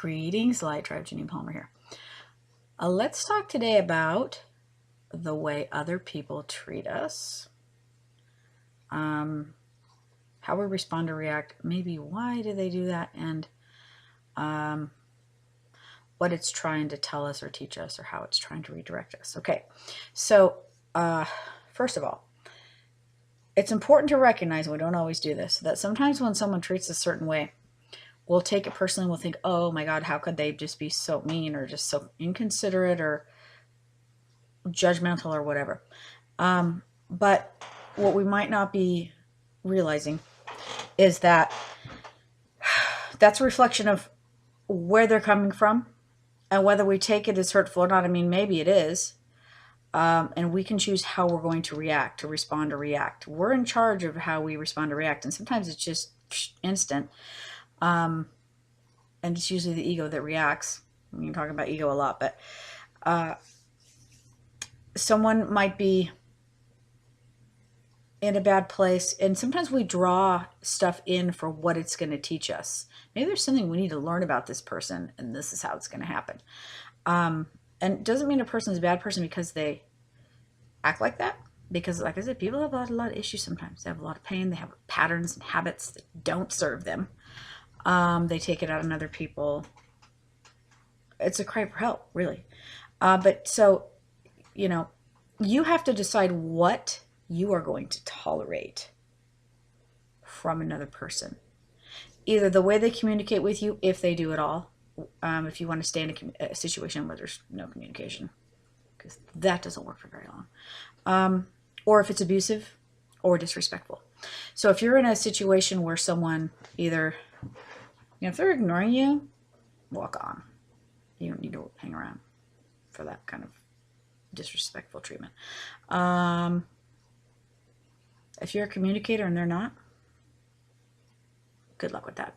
Greetings, Light Tribe. Janine Palmer here. Let's talk today about the way other people treat us, how we respond or react, maybe why do they do that, and what it's trying to tell us or teach us, or how it's trying to redirect us. Okay, so first of all, it's important to recognize, and we don't always do this, that sometimes when someone treats a certain way, we'll take it personally. We'll think, oh my God, how could they just be so mean or just so inconsiderate or judgmental or whatever. But what we might not be realizing is that that's a reflection of where they're coming from and whether we take it as hurtful or not. I mean, maybe it is. And we can choose how we're going to react, to respond or react. We're in charge of how we respond or react. And sometimes it's just instant. And it's usually the ego that reacts. We can talk about ego a lot, but someone might be in a bad place, and sometimes we draw stuff in for what it's going to teach us. Maybe there's something we need to learn about this person, and this is how it's going to happen. And it doesn't mean a person is a bad person because they act like that. Because, like I said, people have a lot of issues sometimes. They have a lot of pain. They have patterns and habits that don't serve them. They take it out on other people. It's a cry for help, really. But so, you have to decide what you are going to tolerate from another person. Either the way they communicate with you, if they do at all, if you want to stay in a situation where there's no communication, because that doesn't work for very long, or if it's abusive or disrespectful. So if you're in a situation where someone either, if they're ignoring you, walk on. You don't need to hang around for that kind of disrespectful treatment. If you're a communicator and they're not, good luck with that.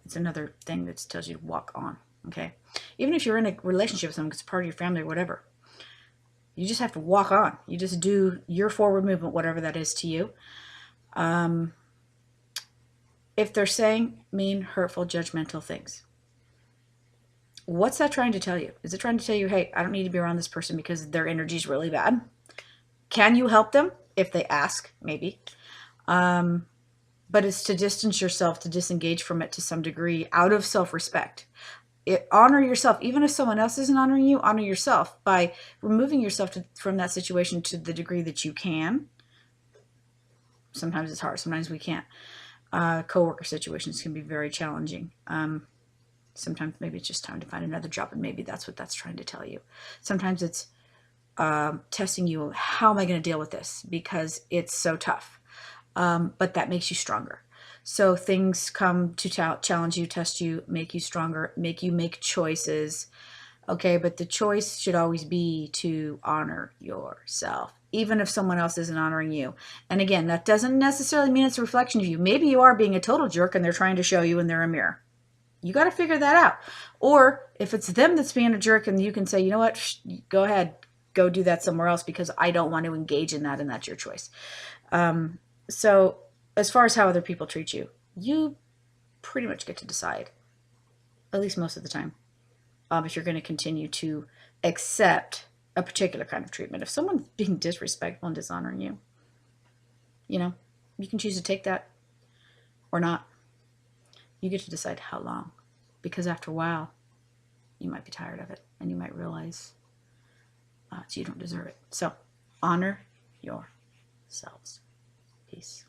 It's another thing that tells you to walk on. Okay, even if you're in a relationship with someone, it's part of your family or whatever, you just have to walk on. You just do your forward movement, whatever that is to you. If they're saying mean, hurtful, judgmental things, what's that trying to tell you? Is it trying to tell you, hey, I don't need to be around this person because their energy is really bad? Can you help them? If they ask, maybe. But it's to distance yourself, to disengage from it to some degree out of self-respect. Honor yourself. Even if someone else isn't honoring you, honor yourself by removing yourself from that situation to the degree that you can. Sometimes it's hard. Sometimes we can't. Co-worker situations can be very challenging. Sometimes maybe it's just time to find another job, and maybe that's what that's trying to tell you. Sometimes it's testing you. How am I going to deal with this? Because it's so tough. But that makes you stronger. So things come to challenge you, test you, make you stronger, make you make choices. Okay, but the choice should always be to honor yourself, even if someone else isn't honoring you. And again, that doesn't necessarily mean it's a reflection of you. Maybe you are being a total jerk and they're trying to show you and they're a mirror. You got to figure that out. Or if it's them that's being a jerk and you can say, you know what, go ahead, go do that somewhere else because I don't want to engage in that, and that's your choice. So as far as how other people treat you, you pretty much get to decide, at least most of the time, if you're going to continue to accept a particular kind of treatment. If someone's being disrespectful and dishonoring you, you can choose to take that or not. You get to decide how long, because after a while, you might be tired of it and you might realize you don't deserve it. So honor yourselves. Peace.